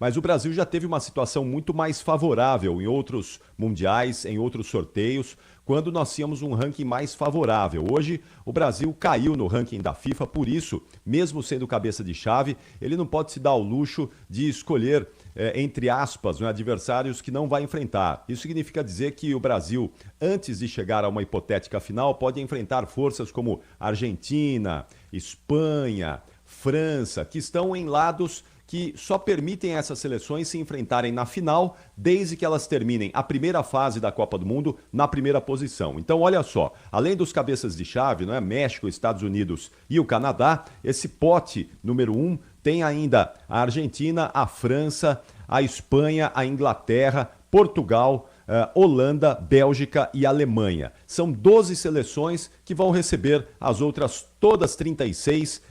mas o Brasil já teve uma situação muito mais favorável em outros mundiais, em outros sorteios, quando nós tínhamos um ranking mais favorável. Hoje, o Brasil caiu no ranking da FIFA, por isso, mesmo sendo cabeça de chave, ele não pode se dar ao luxo de escolher, entre aspas, adversários que não vai enfrentar. Isso significa dizer que o Brasil, antes de chegar a uma hipotética final, pode enfrentar forças como Argentina, Espanha, França, que estão em lados que só permitem essas seleções se enfrentarem na final, desde que elas terminem a primeira fase da Copa do Mundo na primeira posição. Então, olha só, além dos cabeças de chave, México, Estados Unidos e o Canadá, esse pote número 1 tem ainda a Argentina, a França, a Espanha, a Inglaterra, Portugal, Holanda, Bélgica e Alemanha. São 12 seleções que vão receber as outras todas 36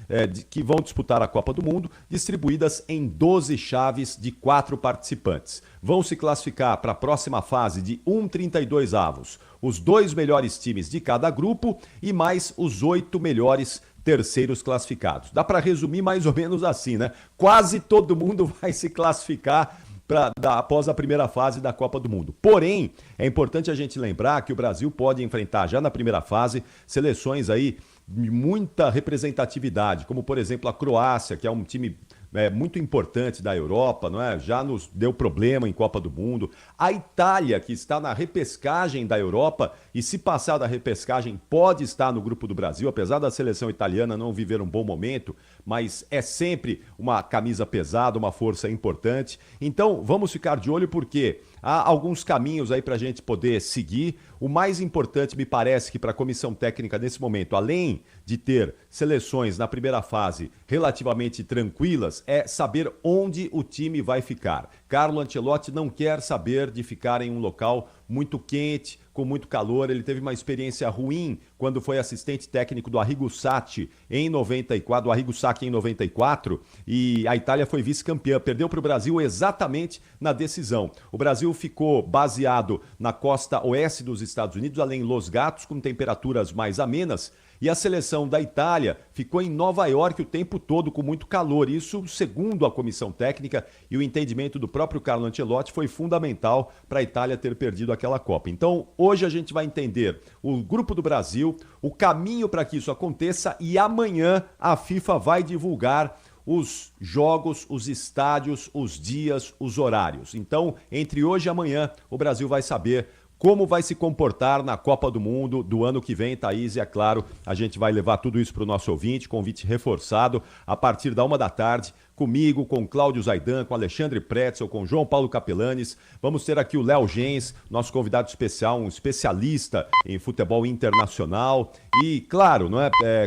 que vão disputar a Copa do Mundo, distribuídas em 12 chaves de 4 participantes. Vão se classificar para a próxima fase de 1/32 avos, os 2 melhores times de cada grupo e mais os 8 melhores terceiros classificados. Dá para resumir mais ou menos assim, né? Quase todo mundo vai se classificar após a primeira fase da Copa do Mundo. Porém, é importante a gente lembrar que o Brasil pode enfrentar já na primeira fase seleções aí de muita representatividade, como por exemplo a Croácia, que é um time muito importante da Europa, não é? Já nos deu problema em Copa do Mundo. A Itália, que está na repescagem da Europa e se passar da repescagem pode estar no grupo do Brasil, apesar da seleção italiana não viver um bom momento, mas é sempre uma camisa pesada, uma força importante. Então vamos ficar de olho porque há alguns caminhos aí para a gente poder seguir. O mais importante, me parece que para a comissão técnica nesse momento, além de ter seleções na primeira fase relativamente tranquilas, é saber onde o time vai ficar. Carlo Ancelotti não quer saber de ficar em um local muito quente, com muito calor. Ele teve uma experiência ruim quando foi assistente técnico do Arrigo Sacchi em 94, e a Itália foi vice-campeã, perdeu para o Brasil exatamente na decisão. O Brasil ficou baseado na costa oeste dos Estados Unidos, além de Los Gatos, com temperaturas mais amenas, e a seleção da Itália ficou em Nova York o tempo todo com muito calor. Isso, segundo a comissão técnica e o entendimento do próprio Carlo Ancelotti, foi fundamental para a Itália ter perdido aquela Copa. Então, hoje a gente vai entender o grupo do Brasil, o caminho para que isso aconteça, e amanhã a FIFA vai divulgar os jogos, os estádios, os dias, os horários. Então, entre hoje e amanhã, o Brasil vai saber como vai se comportar na Copa do Mundo do ano que vem, Thaís, e é claro, a gente vai levar tudo isso para o nosso ouvinte, convite reforçado, a partir da 13h, comigo, com Cláudio Zaidan, com Alexandre Pretzel, com João Paulo Capelanes. Vamos ter aqui o Léo Gens, nosso convidado especial, um especialista em futebol internacional. E, claro,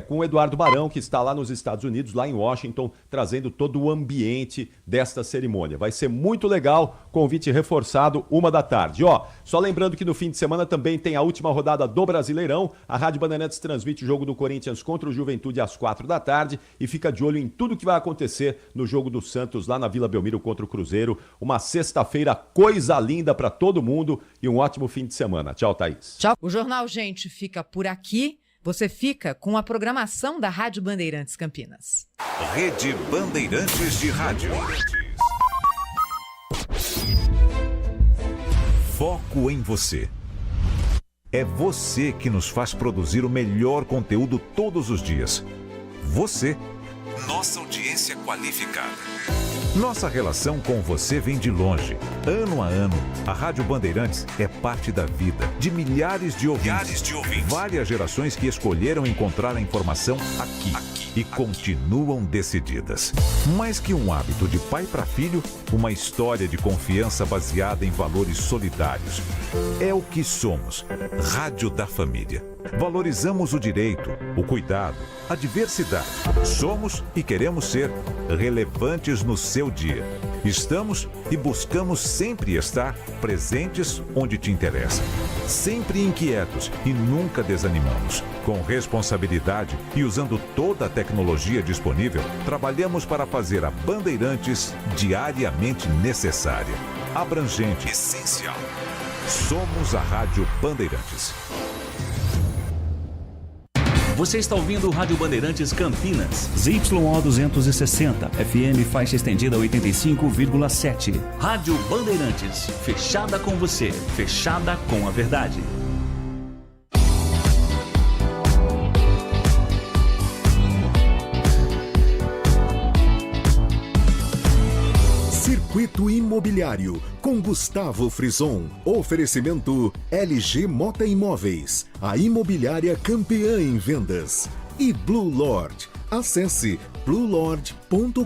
com o Eduardo Barão, que está lá nos Estados Unidos, lá em Washington, trazendo todo o ambiente desta cerimônia. Vai ser muito legal, convite reforçado, 13h. Só lembrando que no fim de semana também tem a última rodada do Brasileirão. A Rádio Bandeirantes transmite o jogo do Corinthians contra o Juventude às 16h e fica de olho em tudo que vai acontecer no jogo do Santos lá na Vila Belmiro contra o Cruzeiro. Uma sexta-feira coisa linda para todo mundo e um ótimo fim de semana. Tchau, Thaís. Tchau. O Jornal Gente fica por aqui. Você fica com a programação da Rádio Bandeirantes Campinas. Rede Bandeirantes de Rádio. Foco em você. É você que nos faz produzir o melhor conteúdo todos os dias. Você. Nossa audiência qualificada. Nossa relação com você vem de longe. Ano a ano, a Rádio Bandeirantes é parte da vida de milhares de ouvintes. Várias gerações que escolheram encontrar a informação aqui e continuam decididas. Mais que um hábito de pai para filho, uma história de confiança baseada em valores solidários. É o que somos. Rádio da Família. Valorizamos o direito, o cuidado, a diversidade. Somos e queremos ser relevantes no seu dia. Estamos e buscamos sempre estar presentes onde te interessa. Sempre inquietos e nunca desanimamos. Com responsabilidade e usando toda a tecnologia disponível, trabalhamos para fazer a Bandeirantes diariamente necessária, abrangente, essencial. Somos a Rádio Bandeirantes. Você está ouvindo Rádio Bandeirantes Campinas. ZYO 260, FM faixa estendida 85,7. Rádio Bandeirantes, fechada com você, fechada com a verdade. Circuito Imobiliário, com Gustavo Frison. Oferecimento LG Mota Imóveis, a imobiliária campeã em vendas. E Blue Lord. Acesse bluelord.com.br.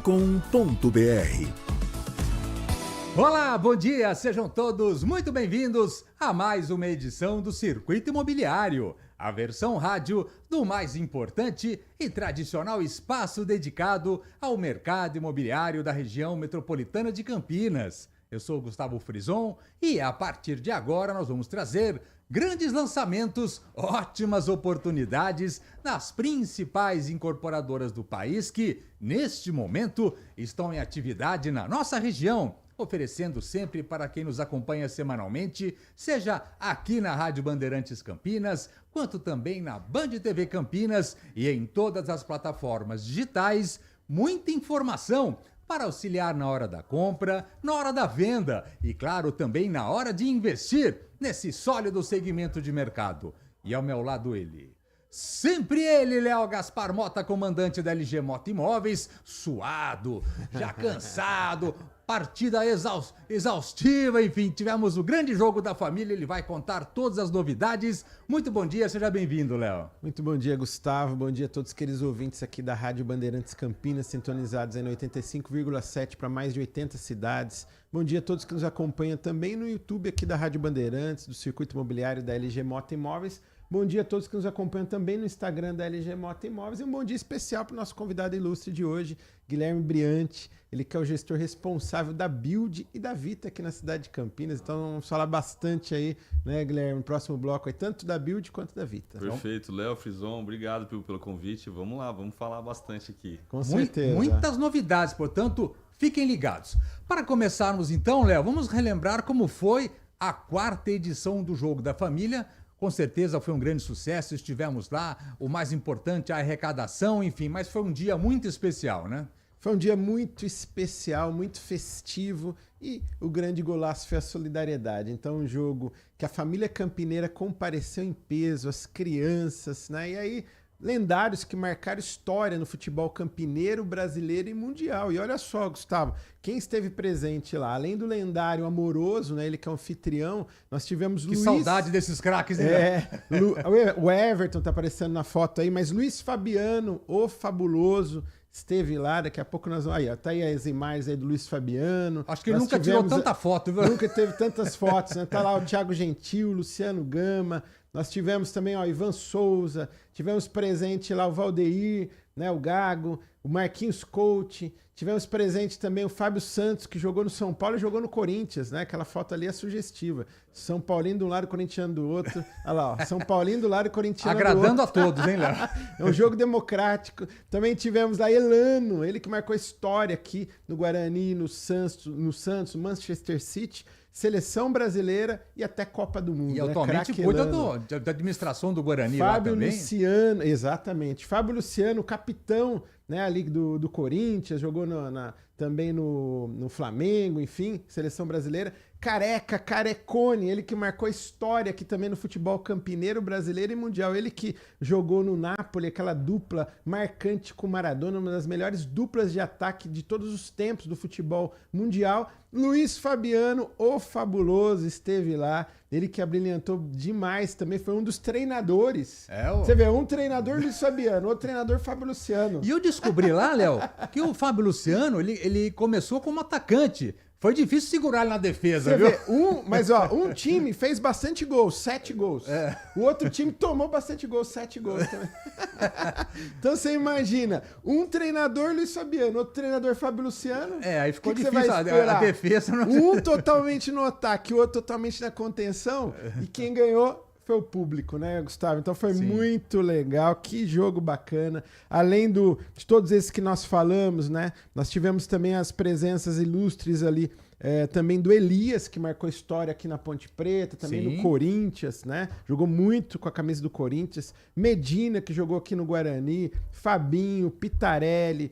Olá, bom dia, sejam todos muito bem-vindos a mais uma edição do Circuito Imobiliário, a versão rádio do mais importante e tradicional espaço dedicado ao mercado imobiliário da região metropolitana de Campinas. Eu sou o Gustavo Frison e a partir de agora nós vamos trazer grandes lançamentos, ótimas oportunidades nas principais incorporadoras do país que, neste momento, estão em atividade na nossa região, oferecendo sempre para quem nos acompanha semanalmente, seja aqui na Rádio Bandeirantes Campinas, quanto também na Band TV Campinas e em todas as plataformas digitais, muita informação para auxiliar na hora da compra, na hora da venda e, claro, também na hora de investir nesse sólido segmento de mercado. E ao meu lado ele, sempre ele, Léo Gaspar Mota, comandante da LG Mota Imóveis, suado, já cansado, partida exaustiva, enfim, tivemos o grande jogo da família, ele vai contar todas as novidades. Muito bom dia, seja bem-vindo, Léo. Muito bom dia, Gustavo, bom dia a todos os queridos ouvintes aqui da Rádio Bandeirantes Campinas, sintonizados aí no 85,7 para mais de 80 cidades. Bom dia a todos que nos acompanham também no YouTube aqui da Rádio Bandeirantes, do Circuito Imobiliário da LG Mota Imóveis. Bom dia a todos que nos acompanham também no Instagram da LG Mota Imóveis e um bom dia especial para o nosso convidado ilustre de hoje, Guilherme Briante, ele que é o gestor responsável da Build e da Vita aqui na cidade de Campinas, então vamos falar bastante aí, né, Guilherme, no próximo bloco aí, tanto da Build quanto da Vita. Perfeito, Léo, Frison, obrigado pelo convite, vamos lá, vamos falar bastante aqui. Com certeza. Muitas novidades, portanto, fiquem ligados. Para começarmos então, Léo, vamos relembrar como foi a 4ª edição do Jogo da Família. Com certeza foi um grande sucesso, estivemos lá, o mais importante, a arrecadação, enfim, mas foi um dia muito especial, né? Foi um dia muito especial, muito festivo e o grande golaço foi a solidariedade. Então um jogo que a família campineira compareceu em peso, as crianças, né? E aí lendários que marcaram história no futebol campineiro, brasileiro e mundial. E olha só, Gustavo, quem esteve presente lá, além do lendário Amoroso, né, ele que é um anfitrião, nós tivemos Que saudade desses craques, né? O Everton tá aparecendo na foto aí, mas Luiz Fabiano, o fabuloso, esteve lá, daqui a pouco nós vamos... Aí, ó, tá aí as imagens aí do Luiz Fabiano. Acho que ele nunca tirou tanta foto, viu? Nunca teve tantas fotos, né? Tá lá o Thiago Gentil, Luciano Gama, nós tivemos também, ó, Ivan Souza, tivemos presente lá o Valdeir, né, o Gago, o Marquinhos Coach, tivemos presente também o Fábio Santos, que jogou no São Paulo e jogou no Corinthians, né? Aquela foto ali é sugestiva. São Paulino de um lado, Corintiano do outro. Olha lá, ó, São Paulino do lado e Corintiano do outro. Agradando a todos, hein, Léo? É um jogo democrático. Também tivemos lá Elano, ele que marcou história aqui no Guarani, no Santos, Manchester City, Seleção Brasileira e até Copa do Mundo. E atualmente cuida da administração do Guarani Fábio lá também. Luciano, exatamente. Fábio Luciano, capitão, né, ali do Corinthians, jogou também no Flamengo, enfim, Seleção Brasileira. Carecone, ele que marcou história aqui também no futebol campineiro, brasileiro e mundial. Ele que jogou no Napoli, aquela dupla marcante com Maradona, uma das melhores duplas de ataque de todos os tempos do futebol mundial. Luiz Fabiano, o fabuloso, esteve lá. Ele que abrilhantou demais também, foi um dos treinadores. Você vê, um treinador Luiz Fabiano, outro treinador Fábio Luciano. E eu descobri lá, Léo, que o Fábio Luciano, ele começou como atacante. Foi difícil segurar ele na defesa, viu? Mas ó, um time fez bastante gols, 7 gols. O outro time tomou bastante gols, 7 gols também. Então você imagina, um treinador Luiz Fabiano, outro treinador Fábio Luciano. Aí ficou difícil a defesa. Um totalmente no ataque, o outro totalmente na contenção. E quem ganhou foi o público, né, Gustavo? Então foi Sim. muito legal, que jogo bacana. Além de todos esses que nós falamos, né? Nós tivemos também as presenças ilustres ali, também do Elias, que marcou história aqui na Ponte Preta, também Sim. no Corinthians, né? Jogou muito com a camisa do Corinthians. Medina, que jogou aqui no Guarani. Fabinho, Pitarelli,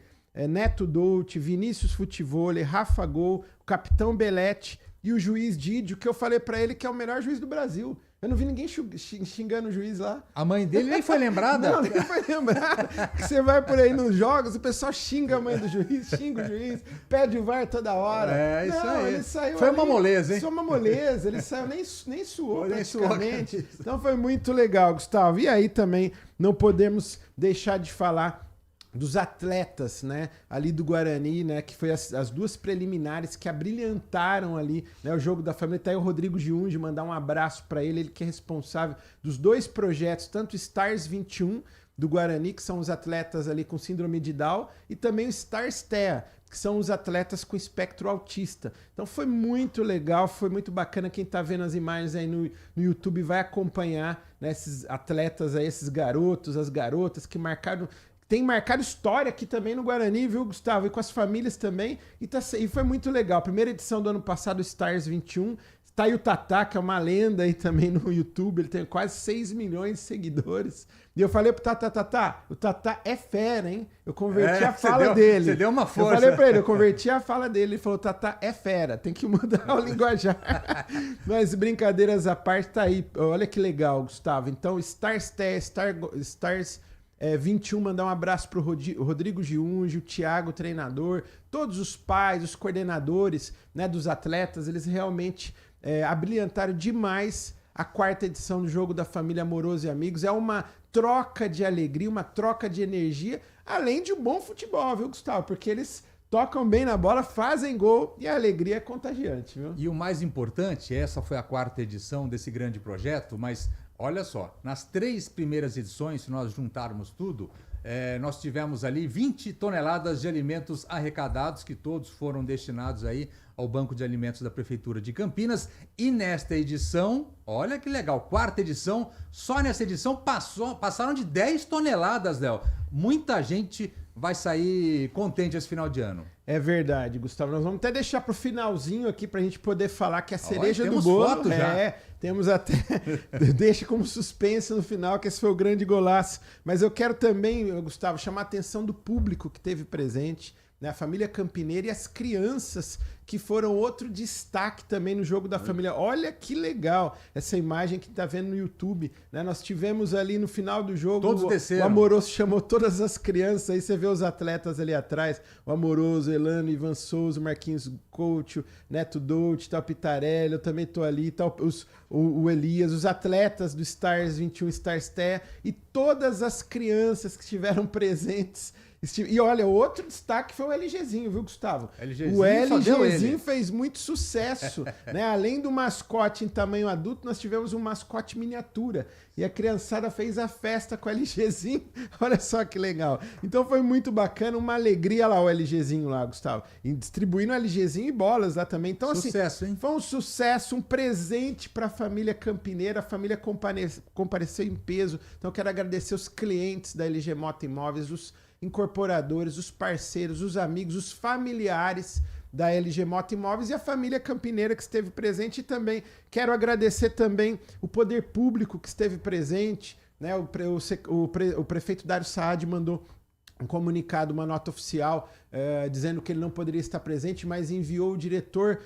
Neto Dolce, Vinícius Futevôlei, Rafa Gol, o Capitão Belete e o juiz Didio, que eu falei pra ele que é o melhor juiz do Brasil. Eu não vi ninguém xingando o juiz lá. A mãe dele nem foi lembrada? Não, nem foi lembrada. Você vai por aí nos jogos, o pessoal xinga a mãe do juiz, xinga o juiz, pede o VAR toda hora. É, isso aí. Ele saiu Foi ali, uma moleza, hein? Foi uma moleza, ele saiu, nem suou Nem suou, praticamente. cara. Então foi muito legal, Gustavo. E aí também não podemos deixar de falar dos atletas, né, ali do Guarani, né, que foi as duas preliminares que abrilhantaram ali, né, o jogo da família. Tá aí o Rodrigo Giunge, mandar um abraço para ele que é responsável dos dois projetos, tanto o Stars 21 do Guarani, que são os atletas ali com síndrome de Down, e também o Stars TEA, que são os atletas com espectro autista. Então foi muito legal, foi muito bacana. Quem tá vendo as imagens aí no YouTube vai acompanhar, né, esses atletas aí, esses garotos, as garotas que marcaram... Tem marcado história aqui também no Guarani, viu, Gustavo? E com as famílias também. E foi muito legal. Primeira edição do ano passado, o Stars 21. Tá aí o Tatá, que é uma lenda aí também no YouTube. Ele tem quase 6 milhões de seguidores. E eu falei pro Tatá, o Tatá é fera, hein? Eu converti a fala dele. Você deu uma força. Eu falei pra ele, eu converti a fala dele. Ele falou, Tatá é fera, tem que mudar o linguajar. Mas brincadeiras à parte, tá aí. Olha que legal, Gustavo. Então, Stars 21, mandar um abraço pro Rodrigo Giunge, o Thiago, treinador, todos os pais, os coordenadores, né, dos atletas, eles realmente abrilhantaram demais a 4ª edição do Jogo da Família Amoroso e Amigos. É uma troca de alegria, uma troca de energia, além de um bom futebol, viu, Gustavo? Porque eles tocam bem na bola, fazem gol e a alegria é contagiante, viu? E o mais importante, essa foi a 4ª edição desse grande projeto, mas olha só, nas 3 primeiras edições, se nós juntarmos tudo, nós tivemos ali 20 toneladas de alimentos arrecadados, que todos foram destinados aí ao Banco de Alimentos da Prefeitura de Campinas. E nesta edição, olha que legal, 4ª edição, só nessa edição passaram de 10 toneladas, Léo. Muita gente vai sair contente esse final de ano. É verdade, Gustavo. Nós vamos até deixar pro finalzinho aqui pra gente poder falar que a cereja do temos bolo... foto já. Temos até... Deixa como suspense no final, que esse foi o grande golaço. Mas eu quero também, Gustavo, chamar a atenção do público que esteve presente, né? A família Campineira e as crianças, que foram outro destaque também no Jogo da Família. Olha que legal essa imagem que tá vendo no YouTube, né? Nós tivemos ali no final do jogo, todos desceram. O Amoroso chamou todas as crianças, aí você vê os atletas ali atrás, o Amoroso, Elano, Ivan Souza, Marquinhos Couto, Neto Dolce, tal Pitarelli, eu também tô ali, tal, o Elias, os atletas do Stars 21, Stars TEA e todas as crianças que estiveram presentes. E olha, outro destaque foi o LGzinho, viu, Gustavo? LGzinho, o LGzinho fez muito sucesso, né? Além do mascote em tamanho adulto, nós tivemos um mascote miniatura. E a criançada fez a festa com o LGzinho. Olha só que legal. Então foi muito bacana, uma alegria lá o LGzinho lá, Gustavo. E distribuindo o LGzinho e bolas lá também. Então, sucesso, assim, hein? foi um sucesso, um presente para a família campineira. A família compareceu em peso. Então, eu quero agradecer os clientes da LG Moto Imóveis, os incorporadores, os parceiros, os amigos, os familiares da LG Moto Imóveis e a família campineira que esteve presente. E também quero agradecer também o poder público que esteve presente, né? O prefeito Dário Saad mandou um comunicado, uma nota oficial, dizendo que ele não poderia estar presente, mas enviou o diretor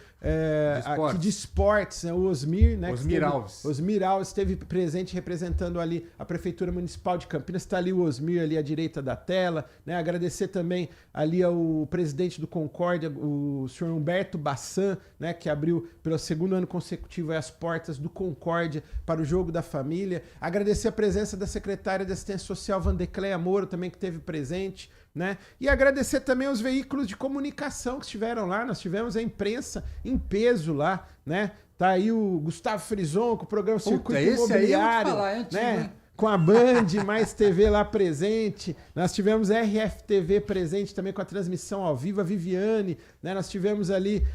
aqui de esportes, né, o Osmir, né? Osmir Alves esteve presente representando ali a Prefeitura Municipal de Campinas. Está ali o Osmir ali à direita da tela, né? Agradecer também ali ao presidente do Concórdia, o senhor Humberto Bassan, né, que abriu pelo 2º ano consecutivo as portas do Concórdia para o Jogo da Família. Agradecer a presença da secretária de Assistência Social, Vandecleia Moro, também que esteve presente, né? E agradecer também aos veículos de comunicação que estiveram lá. Nós tivemos a imprensa em peso lá, né? Tá aí o Gustavo Frison com o programa Circuito Imobiliário, né? Com a Band, mais TV lá presente. Nós tivemos a RFTV presente também com a transmissão ao vivo, a Viviane, né? Nós tivemos ali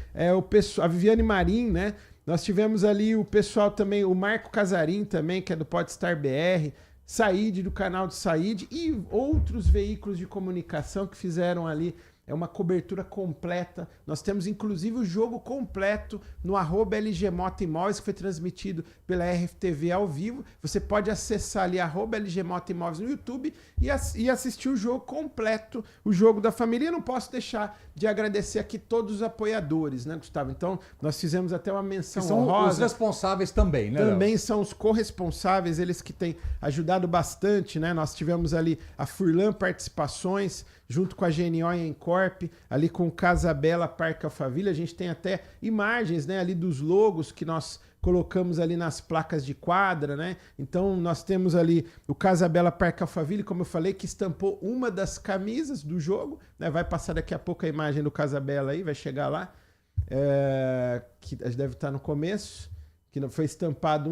a Viviane Marim, né? Nós tivemos ali o pessoal também, o Marco Casarim também, que é do Podstar BR, Said, do canal de Said, e outros veículos de comunicação que fizeram ali uma cobertura completa. Nós temos inclusive o jogo completo no @LGMotoImóveis, que foi transmitido pela RFTV ao vivo. Você pode acessar ali @LGMotoImóveis no YouTube e assistir o jogo completo, o jogo da família. E eu não posso deixar de agradecer aqui todos os apoiadores, né, Gustavo? Então, nós fizemos até uma menção honrosa. Os responsáveis também, né, Também Léo? são os corresponsáveis, eles que têm ajudado bastante, né? Nós tivemos ali a Furlan Participações, junto com a GNO e a Encorp, ali com o Casabella Parque Alphaville. A gente tem até imagens, né, ali dos logos que nós colocamos ali nas placas de quadra, né? Então nós temos ali o Casabella Parque Alphaville, como eu falei, que estampou uma das camisas do jogo, né? Vai passar daqui a pouco a imagem do Casabella aí, vai chegar lá, que deve estar no começo, que foi estampado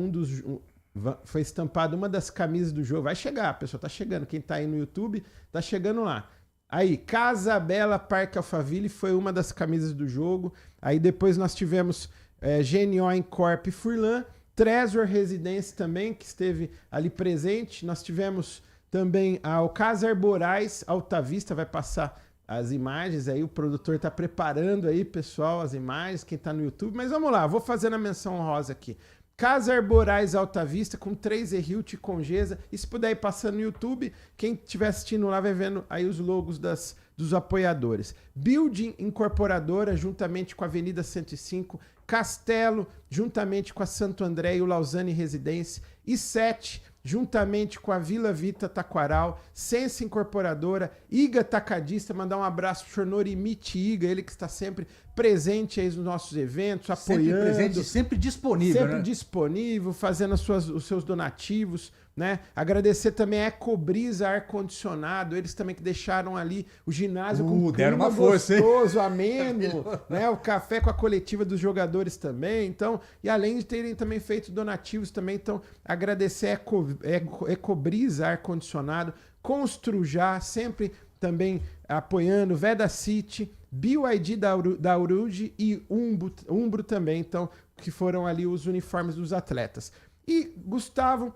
foi estampado uma das camisas do jogo. Vai chegar, a pessoa tá chegando, quem tá aí no YouTube tá chegando lá. Aí, Casabella Parque Alphaville foi uma das camisas do jogo. Aí depois nós tivemos GNO Encorp Furlan, Trezor Residência também, que esteve ali presente. Nós tivemos também o Casa Arborais Alta Vista, vai passar as imagens aí, o produtor tá preparando aí, pessoal, as imagens, quem tá no YouTube. Mas vamos lá, vou fazendo a menção honrosa aqui. Casa Arborais Alta Vista, com 3 Hilt e Congesa. E se puder ir passando no YouTube, quem estiver assistindo lá vai vendo aí os logos dos apoiadores. Building Incorporadora, juntamente com a Avenida 105. Castelo, juntamente com a Santo André e o Lausanne Residência. E 7, juntamente com a Vila Vita Taquaral. Sense Incorporadora. Iga Tacadista, mandar um abraço pro Norimite Iga, ele que está sempre presente aí nos nossos eventos, apoiando. Sempre presente, sempre disponível, sempre né? Disponível, fazendo os seus donativos, né? Agradecer também a Ecobrisa Ar-Condicionado, eles também que deixaram ali o ginásio com deram clima uma força, gostoso, ameno, né? O café com a coletiva dos jogadores também, então, e além de terem também feito donativos também, então, agradecer a Ecobrisa Ar-Condicionado, Construjá, sempre também apoiando, Veda City, BYD da Uruge e Umbro também, então, que foram ali os uniformes dos atletas. E, Gustavo,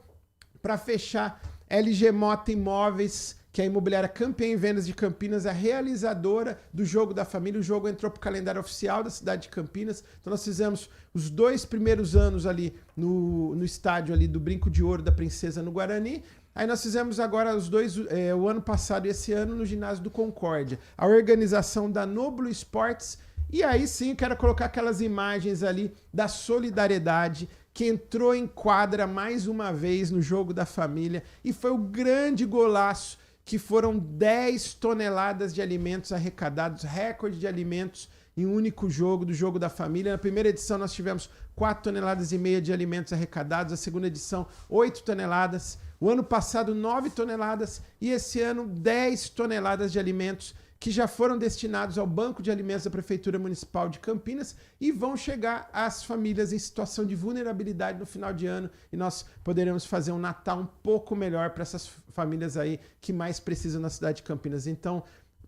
para fechar, LG Moto Imóveis, que é a imobiliária campeã em vendas de Campinas, a realizadora do Jogo da Família. O jogo entrou para o calendário oficial da cidade de Campinas. Então nós fizemos os 2 primeiros anos ali no estádio ali do Brinco de Ouro da Princesa no Guarani. Aí nós fizemos agora os 2, o ano passado e esse ano, no ginásio do Concórdia. A organização da Noblo Esportes. E aí sim, quero colocar aquelas imagens ali da solidariedade que entrou em quadra mais uma vez no Jogo da Família. E foi o grande golaço, que foram 10 toneladas de alimentos arrecadados, recorde de alimentos em um único jogo, do Jogo da Família. Na primeira edição nós tivemos 4,5 toneladas de alimentos arrecadados, a segunda edição 8 toneladas, o ano passado 9 toneladas e esse ano 10 toneladas de alimentos que já foram destinados ao Banco de Alimentos da Prefeitura Municipal de Campinas e vão chegar às famílias em situação de vulnerabilidade no final de ano, e nós poderemos fazer um Natal um pouco melhor para essas famílias aí que mais precisam na cidade de Campinas. Então,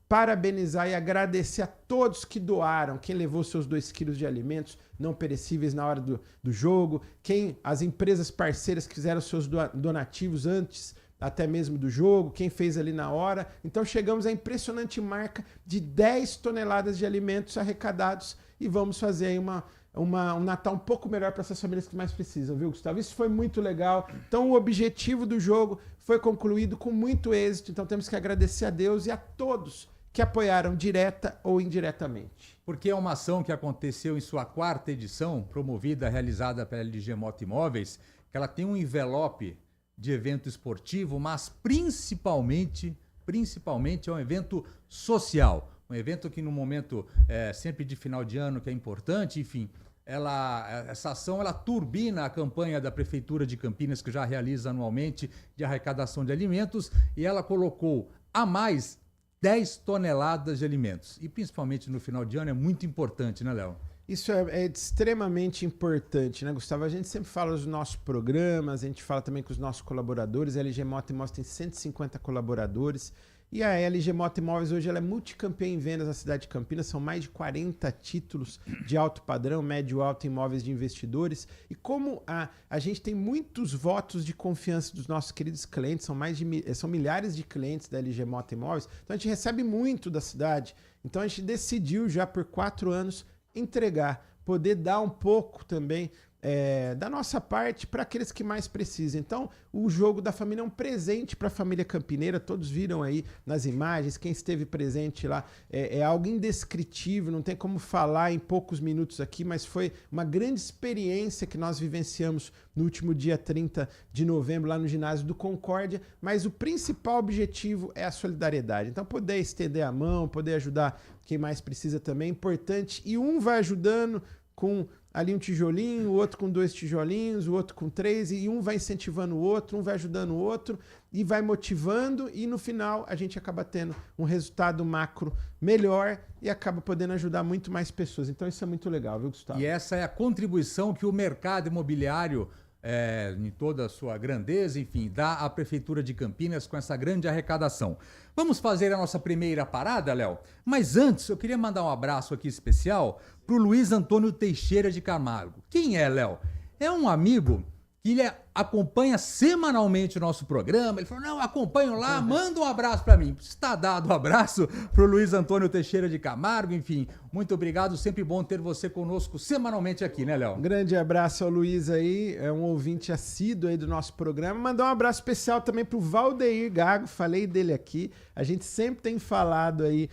parabenizar e agradecer a todos que doaram, quem levou seus 2 quilos de alimentos não perecíveis na hora do jogo, as empresas parceiras que fizeram seus donativos antes até mesmo do jogo, quem fez ali na hora. Então chegamos à impressionante marca de 10 toneladas de alimentos arrecadados e vamos fazer aí um Natal um pouco melhor para essas famílias que mais precisam, viu, Gustavo? Isso foi muito legal. Então o objetivo do jogo foi concluído com muito êxito, então temos que agradecer a Deus e a todos que apoiaram direta ou indiretamente. Porque é uma ação que aconteceu em sua 4ª edição, promovida, realizada pela LG Moto Imóveis, que ela tem um envelope de evento esportivo, mas principalmente é um evento social. Um evento que no momento sempre de final de ano, que é importante, enfim, essa ação ela turbina a campanha da Prefeitura de Campinas, que já realiza anualmente, de arrecadação de alimentos, e ela colocou a mais 10 toneladas de alimentos. E principalmente no final de ano é muito importante, né, Léo? Isso é extremamente importante, né, Gustavo? A gente sempre fala dos nossos programas, a gente fala também com os nossos colaboradores. A LG Moto Imóveis tem 150 colaboradores E a LG Moto Imóveis hoje ela é multicampeã em vendas na cidade de Campinas, são mais de 40 títulos de alto padrão, médio alto imóveis de investidores. E como a gente tem muitos votos de confiança dos nossos queridos clientes, são milhares de clientes da LG Moto Imóveis, então a gente recebe muito da cidade. Então a gente decidiu já por 4 anos entregar, poder dar um pouco também da nossa parte para aqueles que mais precisam. Então, o Jogo da Família é um presente para a família campineira, todos viram aí nas imagens, quem esteve presente lá, é algo indescritível, não tem como falar em poucos minutos aqui, mas foi uma grande experiência que nós vivenciamos no último dia 30 de novembro lá no ginásio do Concórdia, mas o principal objetivo é a solidariedade. Então, poder estender a mão, poder ajudar quem mais precisa também é importante, e um vai ajudando com ali um tijolinho, o outro com 2 tijolinhos, o outro com 3, e um vai incentivando o outro, um vai ajudando o outro, e vai motivando, e no final a gente acaba tendo um resultado macro melhor e acaba podendo ajudar muito mais pessoas. Então isso é muito legal, viu, Gustavo? E essa é a contribuição que o mercado imobiliário, em toda a sua grandeza, enfim, dá à Prefeitura de Campinas com essa grande arrecadação. Vamos fazer a nossa primeira parada, Léo? Mas antes, eu queria mandar um abraço aqui especial para o Luiz Antônio Teixeira de Camargo. Quem é, Léo? É um amigo que ele acompanha semanalmente o nosso programa. Ele falou, não, acompanho lá, manda um abraço para mim. Está dado um abraço para o Luiz Antônio Teixeira de Camargo. Enfim, muito obrigado, sempre bom ter você conosco semanalmente aqui, né, Léo? Um grande abraço ao Luiz aí, é um ouvinte assíduo aí do nosso programa. Mandar um abraço especial também para o Valdeir Gago, falei dele aqui. A gente sempre tem falado aí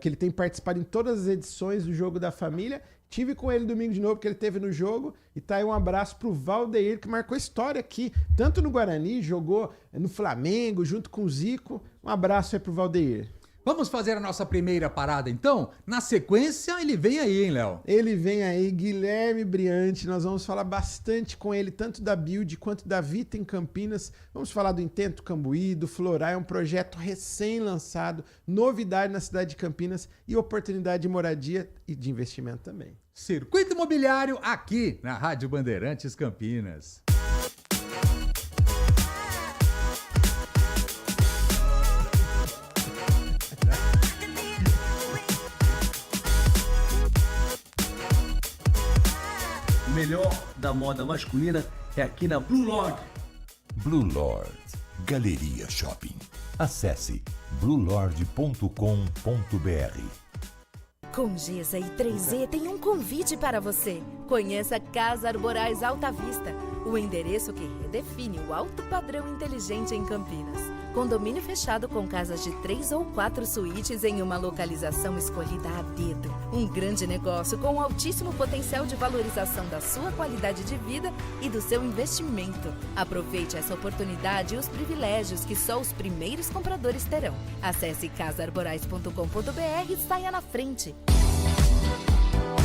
que ele tem participado em todas as edições do Jogo da Família. Tive com ele domingo de novo, porque ele teve no jogo. E tá aí um abraço pro Valdeir, que marcou história aqui, tanto no Guarani, jogou no Flamengo, junto com o Zico. Um abraço aí pro Valdeir. Vamos fazer a nossa primeira parada, então? Na sequência, ele vem aí, hein, Léo? Ele vem aí, Guilherme Briante. Nós vamos falar bastante com ele, tanto da Build quanto da Vita em Campinas. Vamos falar do Intento Cambuí, do Florar, é um projeto recém-lançado, novidade na cidade de Campinas e oportunidade de moradia e de investimento também. Circuito Imobiliário aqui na Rádio Bandeirantes Campinas. O melhor da moda masculina é aqui na Blue Lord. Blue Lord Galeria Shopping. Acesse bluelord.com.br. Com Gesa e 3E tem um convite para você. Conheça Casa Arborais Alta Vista, o endereço que redefine o alto padrão inteligente em Campinas. Condomínio fechado com casas de 3 ou 4 suítes em uma localização escolhida a dedo. Um grande negócio com altíssimo potencial de valorização da sua qualidade de vida e do seu investimento. Aproveite essa oportunidade e os privilégios que só os primeiros compradores terão. Acesse casaarborais.com.br e saia na frente.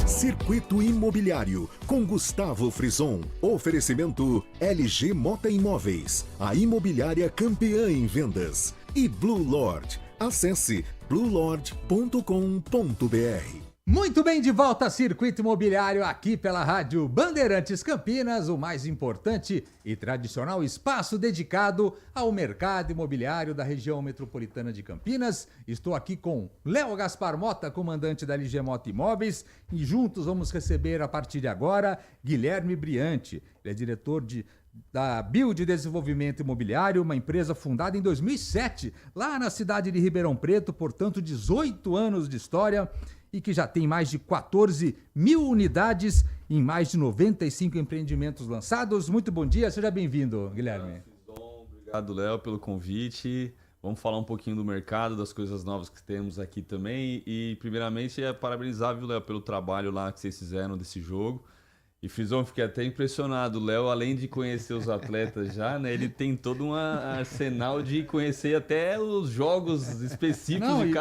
Circuito Imobiliário, com Gustavo Frison. Oferecimento LG Moto Imóveis, a imobiliária campeã em vendas. E Blue Lord. Acesse bluelord.com.br. Muito bem, de volta a Circuito Imobiliário aqui pela Rádio Bandeirantes Campinas, o mais importante e tradicional espaço dedicado ao mercado imobiliário da região metropolitana de Campinas. Estou aqui com Léo Gaspar Mota, comandante da LG Moto Imóveis, e juntos vamos receber a partir de agora Guilherme Briante. Ele é diretor da Build Desenvolvimento Imobiliário, uma empresa fundada em 2007, lá na cidade de Ribeirão Preto, portanto 18 anos de história, e que já tem mais de 14 mil unidades em mais de 95 empreendimentos lançados. Muito bom dia, seja bem-vindo, Guilherme. Obrigado, Léo, pelo convite. Vamos falar um pouquinho do mercado, das coisas novas que temos aqui também. E, primeiramente, parabenizar, viu, Léo, pelo trabalho lá que vocês fizeram desse jogo. E, Frison, fiquei até impressionado. O Léo, além de conhecer os atletas já, né, ele tem todo um arsenal de conhecer até os jogos específicos de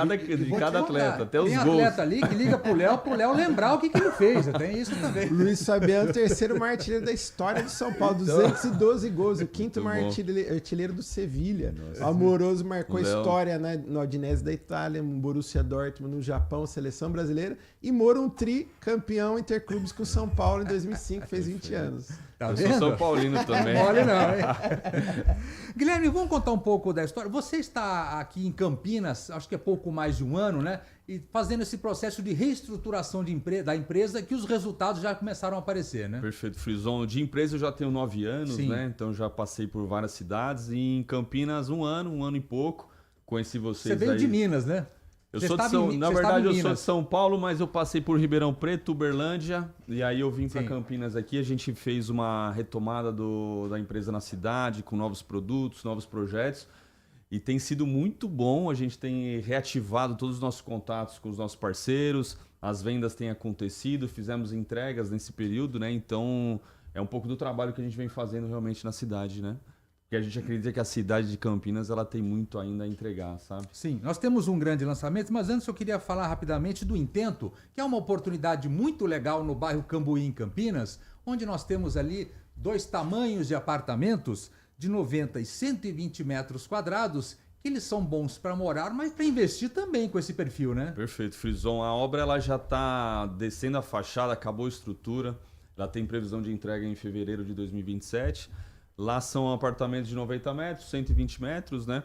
cada atleta, até os gols. Tem atleta ali que liga pro Léo lembrar o que ele fez. Tem isso também. Luiz Fabiano, terceiro maior artilheiro da história de São Paulo, 212 gols, o quinto maior artilheiro do Sevilha. O Amoroso marcou história, né, no Udinese da Itália, no Borussia Dortmund no Japão, seleção brasileira, e Moro um campeão interclubes com São Paulo em 2020. 2005, fez 20 anos. Tá eu vendo? sou São Paulino também. Olha não, hein? Guilherme, vamos contar um pouco da história. Você está aqui em Campinas, acho que é pouco mais de um ano, né? E fazendo esse processo de reestruturação da empresa, que os resultados já começaram a aparecer, né? Perfeito, Frison. De empresa eu já tenho 9 anos, Sim. né? Então já passei por várias cidades. E em Campinas, um ano e pouco. Conheci vocês. Você veio aí. de Minas, né? Eu Você sou de estava São, em- na você verdade, estava eu em sou de Minas. São Paulo, mas eu passei por Ribeirão Preto, Uberlândia, e aí eu vim para Sim. Campinas aqui. A gente fez uma retomada da empresa na cidade, com novos produtos, novos projetos, e tem sido muito bom. A gente tem reativado todos os nossos contatos com os nossos parceiros, as vendas têm acontecido, fizemos entregas nesse período, né? Então é um pouco do trabalho que a gente vem fazendo realmente na cidade, né? Porque a gente acredita que a cidade de Campinas ela tem muito ainda a entregar, sabe? Sim, nós temos um grande lançamento, mas antes eu queria falar rapidamente do Intento, que é uma oportunidade muito legal no bairro Cambuí, em Campinas, onde nós temos ali 2 tamanhos de apartamentos de 90 e 120 metros quadrados, que eles são bons para morar, mas para investir também com esse perfil, né? Perfeito, Frison. A obra ela já está descendo a fachada, acabou a estrutura, ela tem previsão de entrega em fevereiro de 2027. Lá são apartamentos de 90 metros, 120 metros, né?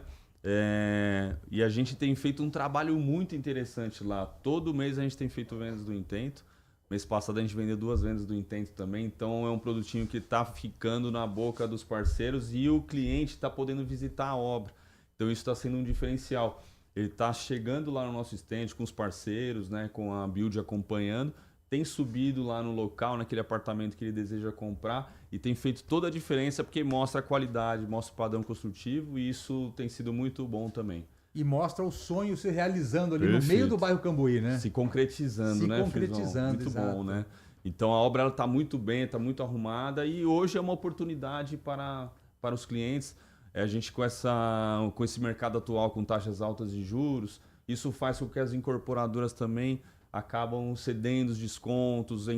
E a gente tem feito um trabalho muito interessante lá. Todo mês a gente tem feito vendas do Intento. Mês passado a gente vendeu 2 vendas do Intento também. Então é um produtinho que está ficando na boca dos parceiros e o cliente está podendo visitar a obra. Então isso está sendo um diferencial. Ele está chegando lá no nosso stand com os parceiros, né? Com a Build acompanhando. Tem subido lá no local, naquele apartamento que ele deseja comprar e tem feito toda a diferença porque mostra a qualidade, mostra o padrão construtivo e isso tem sido muito bom também. E mostra o sonho se realizando ali Perfeito. no meio do bairro Cambuí, né? Se concretizando, Se né, concretizando, Frison? Muito exato. bom, né? Então a obra está muito bem, está muito arrumada e hoje é uma oportunidade para os clientes. A gente com esse mercado atual com taxas altas de juros, isso faz com que as incorporadoras também acabam cedendo os descontos,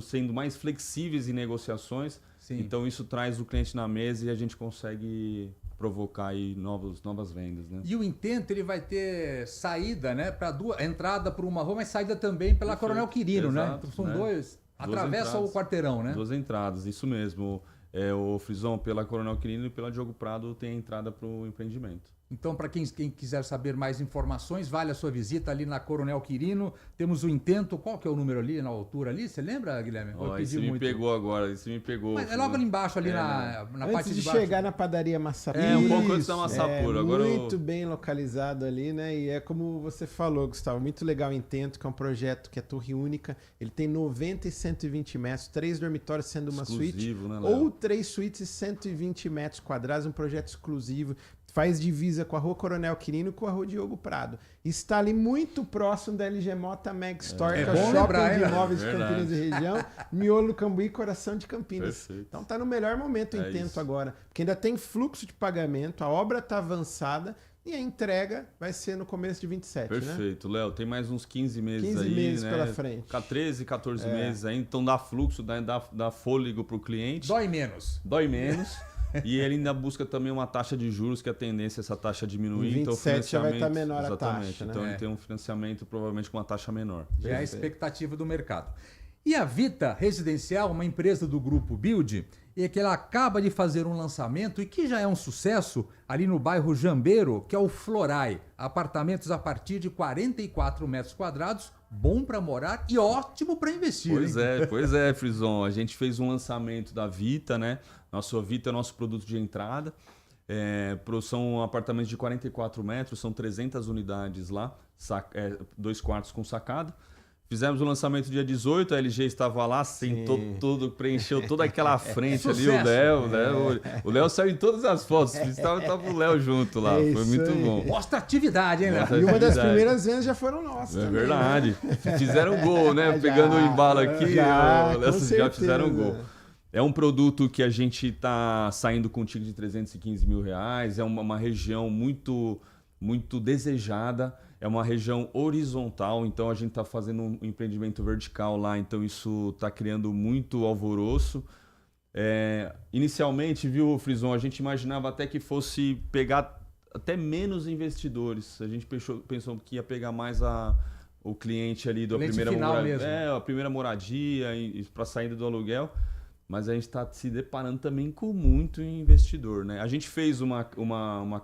sendo mais flexíveis em negociações. Sim. Então isso traz o cliente na mesa e a gente consegue provocar aí novas vendas, né? E o Intento ele vai ter saída, né? Entrada por uma rua, mas saída também pela Perfeito. Coronel Quirino, né? Exato, Então são né? duas. Atravessa entradas. o quarteirão, né? 2 entradas, isso mesmo. O Frison, pela Coronel Quirino e pela Diogo Prado tem a entrada para o empreendimento. Então, para quem quiser saber mais informações, vale a sua visita ali na Coronel Quirino. Temos o Intento. Qual que é o número ali, na altura ali? Você lembra, Guilherme? Eu pedi Isso me pegou agora, isso me pegou. Mas é logo ali embaixo, ali na Antes parte de de baixo. chegar na padaria Massapuro. Um pouco antes da Massapuro. Agora muito bem localizado ali, né? E é como você falou, Gustavo, muito legal o Intento, que é um projeto que é torre única. Ele tem 90 e 120 metros, 3 dormitórios sendo uma Exclusivo, suíte, né, Léo? ou 3 suítes e 120 metros quadrados, um projeto exclusivo. Faz divisa com a Rua Coronel Quirino e com a Rua Diogo Prado. Está ali muito próximo da LG Mota Mag Store, que é o bom shopping lembrar, de hein? imóveis de Verdade. Campinas e região, miolo Cambuí, coração de Campinas. Perfeito. Então tá no melhor momento o É Intento isso. agora, porque ainda tem fluxo de pagamento, a obra está avançada e a entrega vai ser no começo de 27, né? Perfeito, Léo. Tem mais uns 15 meses 15 aí, meses né? pela frente. 13, 14 meses aí. Então dá fluxo, dá fôlego para o cliente. Dói menos. Dói menos. E ele ainda busca também uma taxa de juros, que a tendência é essa taxa diminuir. Em Então, 27 já vai financiamento- estar menor a exatamente. taxa, né? Então É. ele tem um financiamento provavelmente com uma taxa menor. Já é a expectativa do mercado. E a Vita Residencial, uma empresa do grupo Build, é que ela acaba de fazer um lançamento e que já é um sucesso ali no bairro Jambeiro, que é o Florai. Apartamentos a partir de 44 metros quadrados, bom para morar e ótimo para investir. Pois é, Frison. A gente fez um lançamento da Vita, né? Nosso Vita é nosso produto de entrada. São apartamentos de 44 metros, são 300 unidades lá, 2 quartos com sacada. Fizemos o lançamento dia 18, a LG estava lá, sentou tudo, preencheu toda aquela frente ali, o Léo, né? O Léo saiu em todas as fotos, estava o Léo junto lá, É foi isso muito aí. bom. Mostra atividade, hein, Léo? Mostra E uma das atividade. primeiras vendas já foram nossas. É também, né? verdade. Fizeram gol, né? Já, Pegando o embalo aqui, já, com já certeza. fizeram gol. É um produto que a gente está saindo com um ticket de 315 mil reais, é uma região muito, muito desejada, é uma região horizontal, então a gente está fazendo um empreendimento vertical lá, então isso está criando muito alvoroço. Inicialmente, viu, Frison, a gente imaginava até que fosse pegar até menos investidores, a gente pensou que ia pegar mais o cliente ali da primeira moradia, a primeira moradia para saída do aluguel, mas a gente está se deparando também com muito investidor, né? A gente fez uma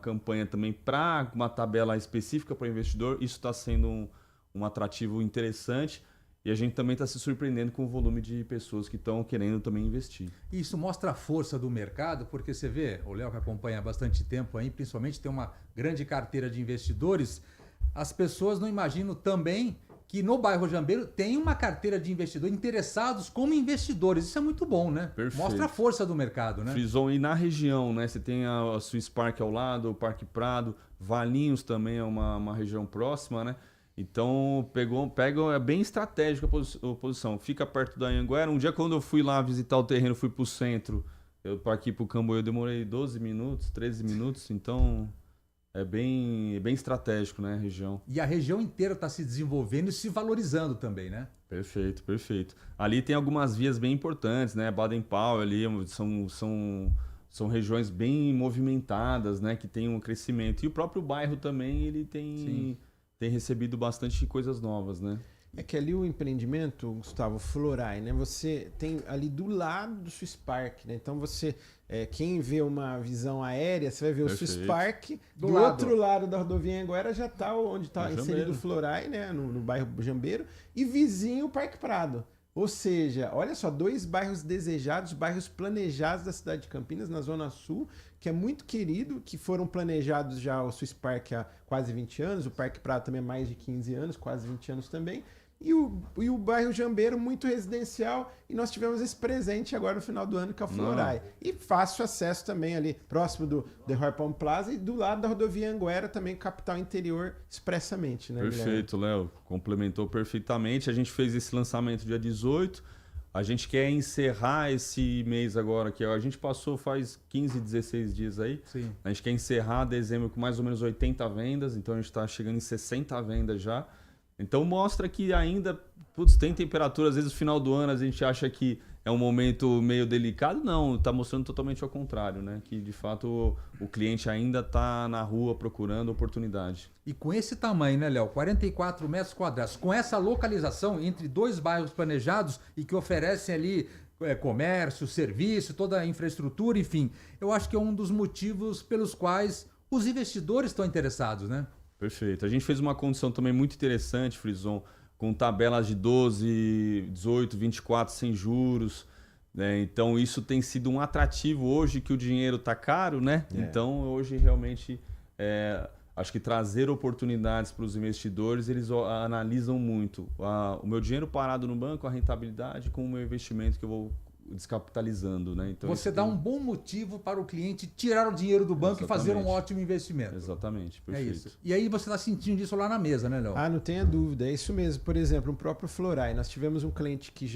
campanha também para uma tabela específica para o investidor, isso está sendo um atrativo interessante. E a gente também está se surpreendendo com o volume de pessoas que estão querendo também investir. Isso mostra a força do mercado, porque você vê, o Léo que acompanha há bastante tempo aí, principalmente tem uma grande carteira de investidores, as pessoas não imaginam também que no bairro Jambeiro tem uma carteira de investidores interessados como investidores. Isso é muito bom, né? Perfeito. Mostra a força do mercado, né? Frison, e na região, né? Você tem a Swiss Park ao lado, o Parque Prado, Valinhos também é uma região próxima, né? Então, é bem estratégica a posição. Fica perto da Anhanguera. Um dia, quando eu fui lá visitar o terreno, fui para o centro. Para aqui para o Camboio, eu demorei 12 minutos, 13 minutos. Então, é bem estratégico, né, a região. E a região inteira está se desenvolvendo e se valorizando também, né? Perfeito, perfeito. Ali tem algumas vias bem importantes, né? Baden-Powell ali, são regiões bem movimentadas, né? Que tem um crescimento. E o próprio bairro também, ele tem recebido bastante coisas novas, né? É que ali o empreendimento, Gustavo, Florai, né? Você tem ali do lado do Swiss Park, né? Então quem vê uma visão aérea, você vai ver o Swiss Park, do outro lado da rodovia Anhanguera já está onde está inserido o Florai, né? No bairro Jambeiro, e vizinho o Parque Prado. Ou seja, olha só, 2 bairros desejados, bairros planejados da cidade de Campinas, na Zona Sul, que é muito querido, que foram planejados já o Swiss Park há quase 20 anos, o Parque Prado também há mais de 15 anos, quase 20 anos também, e o bairro Jambeiro muito residencial, e nós tivemos esse presente agora no final do ano, que é o Florai. E fácil acesso também ali, próximo do The Royal Palm Plaza e do lado da rodovia Anhanguera, também capital interior expressamente, né, Perfeito, Léo, complementou perfeitamente. A gente fez esse lançamento dia 18, a gente quer encerrar esse mês agora, que a gente passou faz 15, 16 dias aí. Sim. A gente quer encerrar dezembro com mais ou menos 80 vendas, então a gente está chegando em 60 vendas já. Então mostra que ainda, tem temperatura, às vezes no final do ano a gente acha que é um momento meio delicado. Não, está mostrando totalmente ao contrário, né? Que de fato o cliente ainda está na rua procurando oportunidade. E com esse tamanho, né, Léo? 44 metros quadrados, com essa localização entre 2 bairros planejados e que oferecem ali comércio, serviço, toda a infraestrutura, enfim. Eu acho que é um dos motivos pelos quais os investidores estão interessados, né? Perfeito. A gente fez uma condição também muito interessante, Frison, com tabelas de 12, 18, 24 sem juros, né? Então isso tem sido um atrativo hoje que o dinheiro está caro, né? Então hoje realmente acho que trazer oportunidades para os investidores, eles analisam muito o meu dinheiro parado no banco, a rentabilidade com o meu investimento que eu vou descapitalizando, né? Então você dá um bom motivo para o cliente tirar o dinheiro do banco e fazer um ótimo investimento. Exatamente, perfeito. É isso. E aí você está sentindo isso lá na mesa, né, Léo? Ah, não tenha dúvida, é isso mesmo. Por exemplo, o próprio Florai, nós tivemos um cliente que ele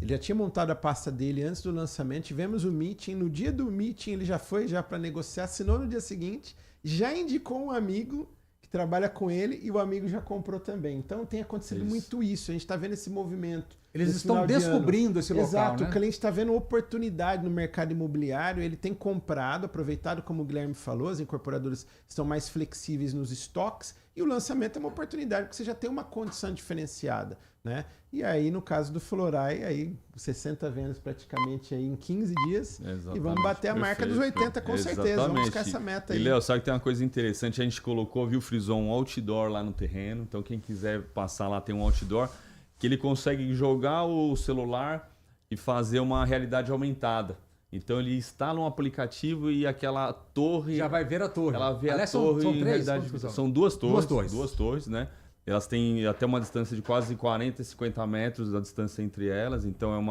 já tinha montado a pasta dele antes do lançamento, tivemos o meeting, no dia do meeting ele já foi para negociar, assinou no dia seguinte, já indicou um amigo que trabalha com ele e o amigo já comprou também. Então tem acontecido muito isso, a gente está vendo esse movimento. Eles estão descobrindo esse local, Exato, né? O cliente está vendo oportunidade no mercado imobiliário, ele tem comprado, aproveitado, como o Guilherme falou, as incorporadoras estão mais flexíveis nos estoques e o lançamento é uma oportunidade, porque você já tem uma condição diferenciada, né? E aí, no caso do Florai, aí 60 vendas praticamente aí em 15 dias. Exatamente, e vamos bater a marca dos 80 com certeza, vamos buscar essa meta aí. E Léo, sabe que tem uma coisa interessante, a gente colocou, viu, Frison, um outdoor lá no terreno, então quem quiser passar lá tem um outdoor, que ele consegue jogar o celular e fazer uma realidade aumentada. Então ele instala um aplicativo e aquela torre... Já vai ver a torre. Ela vê Aliás, a torre são em três? realidade... São duas torres, né? Elas têm até uma distância de quase 40, 50 metros da distância entre elas. Então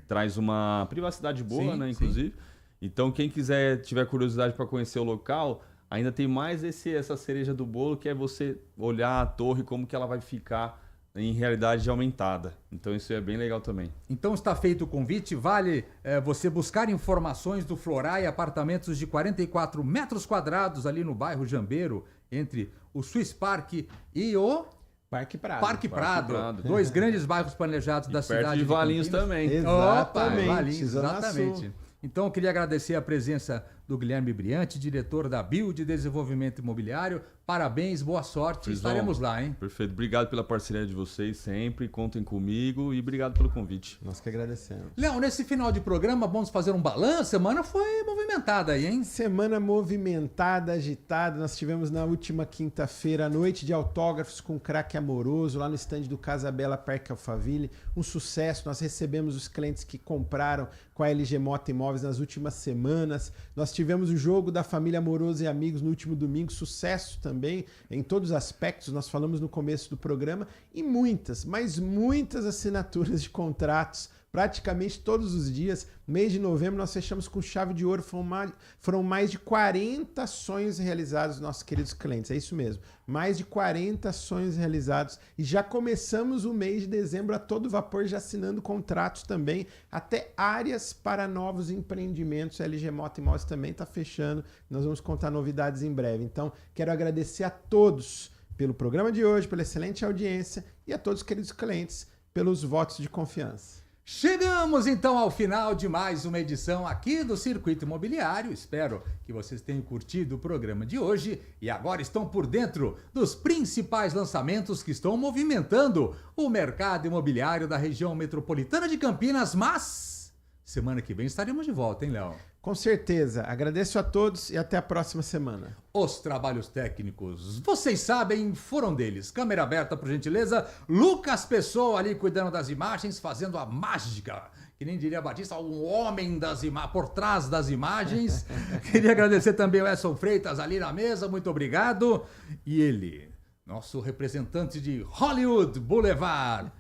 traz uma privacidade boa, né? Inclusive. Sim. Então quem tiver curiosidade para conhecer o local... Ainda tem mais essa cereja do bolo, que é você olhar a torre, como que ela vai ficar em realidade aumentada. Então isso é bem legal também. Então está feito o convite, vale você buscar informações do Florai, apartamentos de 44 metros quadrados ali no bairro Jambeiro, entre o Swiss Park e o... Parque Prado. Parque Prado. 2 grandes bairros planejados da cidade perto de Valinhos também. Exatamente. Opa, Valinhos, exatamente. Então eu queria agradecer a presença do Guilherme Briante, diretor da Build Desenvolvimento Imobiliário. Parabéns, boa sorte, estaremos lá, hein? Perfeito, obrigado pela parceria de vocês sempre, contem comigo e obrigado pelo convite. Nós que agradecemos. Léo, nesse final de programa, vamos fazer um balanço? Semana foi movimentada aí, hein? Semana movimentada, agitada. Nós tivemos na última quinta-feira a noite de autógrafos com craque amoroso lá no estande do Casa Bela Parque Alphaville. Um sucesso. Nós recebemos os clientes que compraram com a LG Mota Imóveis nas últimas semanas. Nós tivemos o jogo da família Amoroso e Amigos no último domingo. Sucesso também em todos os aspectos. Nós falamos no começo do programa. E muitas, mas muitas assinaturas de contratos praticamente todos os dias. Mês de novembro nós fechamos com chave de ouro, foram mais de 40 sonhos realizados, nossos queridos clientes, é isso mesmo, mais de 40 sonhos realizados e já começamos o mês de dezembro a todo vapor, já assinando contratos também, até áreas para novos empreendimentos. A LG Mota Imóveis também está fechando, nós vamos contar novidades em breve. Então quero agradecer a todos pelo programa de hoje, pela excelente audiência e a todos os queridos clientes pelos votos de confiança. Chegamos então ao final de mais uma edição aqui do Circuito Imobiliário. Espero que vocês tenham curtido o programa de hoje e agora estão por dentro dos principais lançamentos que estão movimentando o mercado imobiliário da região metropolitana de Campinas, mas semana que vem estaremos de volta, hein, Léo? Com certeza. Agradeço a todos e até a próxima semana. Os trabalhos técnicos, vocês sabem, foram deles. Câmera aberta, por gentileza. Lucas Pessoa ali cuidando das imagens, fazendo a mágica. Que nem diria Batista, um homem das imagens, por trás das imagens. Queria agradecer também o Edson Freitas ali na mesa, muito obrigado. E ele, nosso representante de Hollywood Boulevard,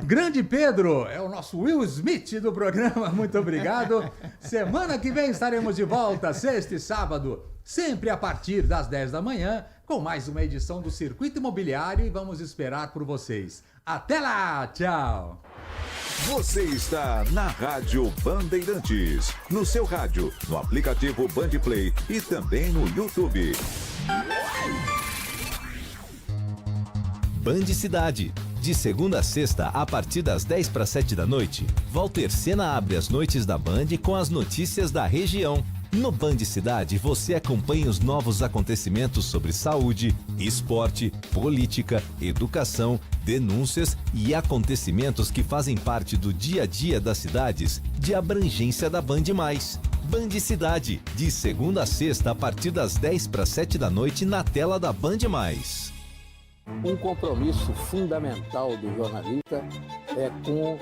Grande Pedro, é o nosso Will Smith do programa, muito obrigado. Semana que vem estaremos de volta, sexta e sábado, sempre a partir das 10 da manhã, com mais uma edição do Circuito Imobiliário e vamos esperar por vocês. Até lá, tchau! Você está na Rádio Bandeirantes, no seu rádio, no aplicativo Bandplay e também no YouTube. Band Cidade. De segunda a sexta, a partir das 10 para 7 da noite, Walter Sena abre as noites da Band com as notícias da região. No Band Cidade, você acompanha os novos acontecimentos sobre saúde, esporte, política, educação, denúncias e acontecimentos que fazem parte do dia a dia das cidades de abrangência da Band+. Band Cidade, de segunda a sexta, a partir das 10 para 7 da noite, na tela da Band+. Um compromisso fundamental do jornalista é com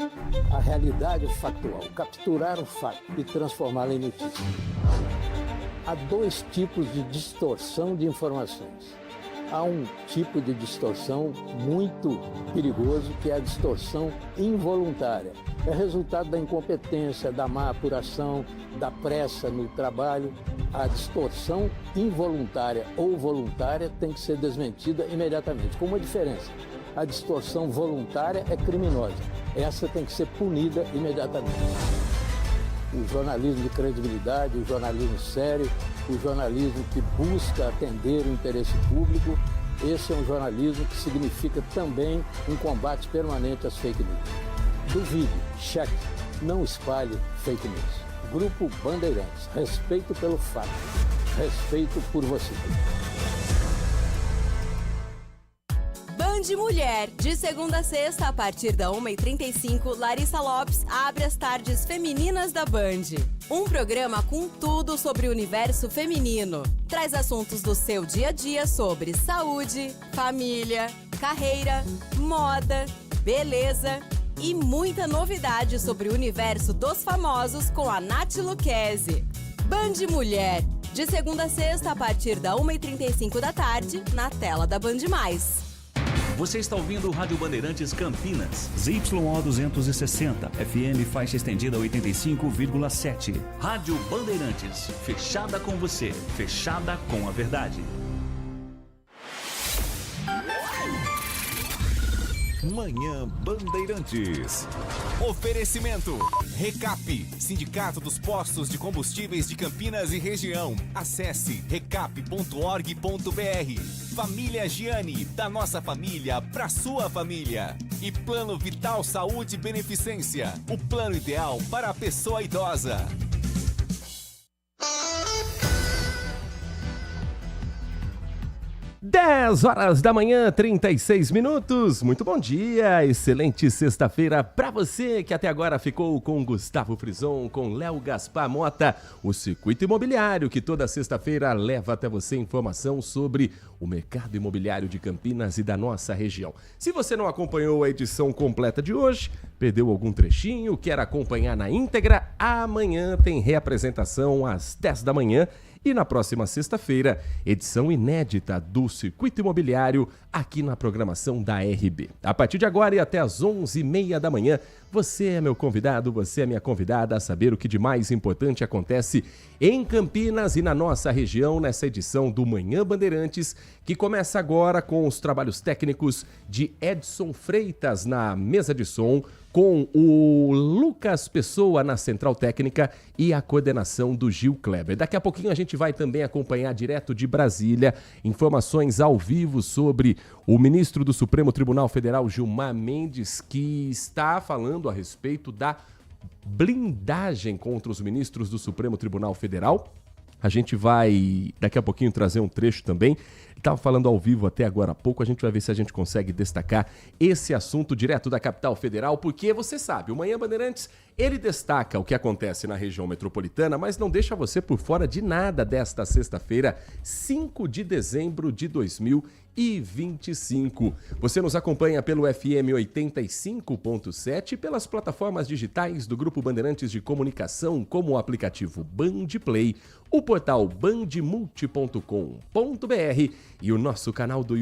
a realidade factual, capturar o fato e transformá-lo em notícia. Há dois tipos de distorção de informações. Há um tipo de distorção muito perigoso, que é a distorção involuntária. É resultado da incompetência, da má apuração, da pressa no trabalho. A distorção involuntária ou voluntária tem que ser desmentida imediatamente, com uma diferença. A distorção voluntária é criminosa. Essa tem que ser punida imediatamente. O jornalismo de credibilidade, o jornalismo sério, o jornalismo que busca atender o interesse público, esse é um jornalismo que significa também um combate permanente às fake news. Duvide, cheque, não espalhe fake news. Grupo Bandeirantes, respeito pelo fato, respeito por você. Band Mulher, de segunda a sexta, a partir da 1h35, Larissa Lopes abre as tardes femininas da Band. Um programa com tudo sobre o universo feminino. Traz assuntos do seu dia a dia sobre saúde, família, carreira, moda, beleza e muita novidade sobre o universo dos famosos com a Nath Lucchesi. Band Mulher, de segunda a sexta, a partir da 1h35 da tarde, na tela da Band+. Você está ouvindo o Rádio Bandeirantes Campinas. ZYO 260, FM faixa estendida 85,7. Rádio Bandeirantes, fechada com você, fechada com a verdade. Manhã Bandeirantes. Oferecimento. Recap, Sindicato dos Postos de Combustíveis de Campinas e Região. Acesse recap.org.br. Família Giani, da nossa família pra sua família. E Plano Vital Saúde e Beneficência, o plano ideal para a pessoa idosa. 10 horas da manhã, 36 minutos. Muito bom dia, excelente sexta-feira para você que até agora ficou com Gustavo Frison, com Léo Gaspar Mota, o Circuito Imobiliário, que toda sexta-feira leva até você informação sobre o mercado imobiliário de Campinas e da nossa região. Se você não acompanhou a edição completa de hoje, perdeu algum trechinho, quer acompanhar na íntegra, amanhã tem reapresentação às 10 da manhã. E na próxima sexta-feira, edição inédita do Circuito Imobiliário aqui na programação da RB. A partir de agora e até às 11h30 da manhã, você é meu convidado, você é minha convidada a saber o que de mais importante acontece em Campinas e na nossa região nessa edição do Manhã Bandeirantes, que começa agora com os trabalhos técnicos de Edson Freitas na mesa de som, com o Lucas Pessoa na central técnica e a coordenação do Gil Kleber. Daqui a pouquinho a gente vai também acompanhar direto de Brasília informações ao vivo sobre o ministro do Supremo Tribunal Federal, Gilmar Mendes, que está falando a respeito da blindagem contra os ministros do Supremo Tribunal Federal. A gente vai, daqui a pouquinho, trazer um trecho também. Estava falando ao vivo até agora há pouco, a gente vai ver se a gente consegue destacar esse assunto direto da capital federal, porque você sabe, o Manhã Bandeirantes, ele destaca o que acontece na região metropolitana, mas não deixa você por fora de nada desta sexta-feira, 5 de dezembro de 2025. Você nos acompanha pelo FM 85.7 e pelas plataformas digitais do Grupo Bandeirantes de Comunicação, como o aplicativo Band Play, o portal bandmulti.com.br e o nosso canal do YouTube.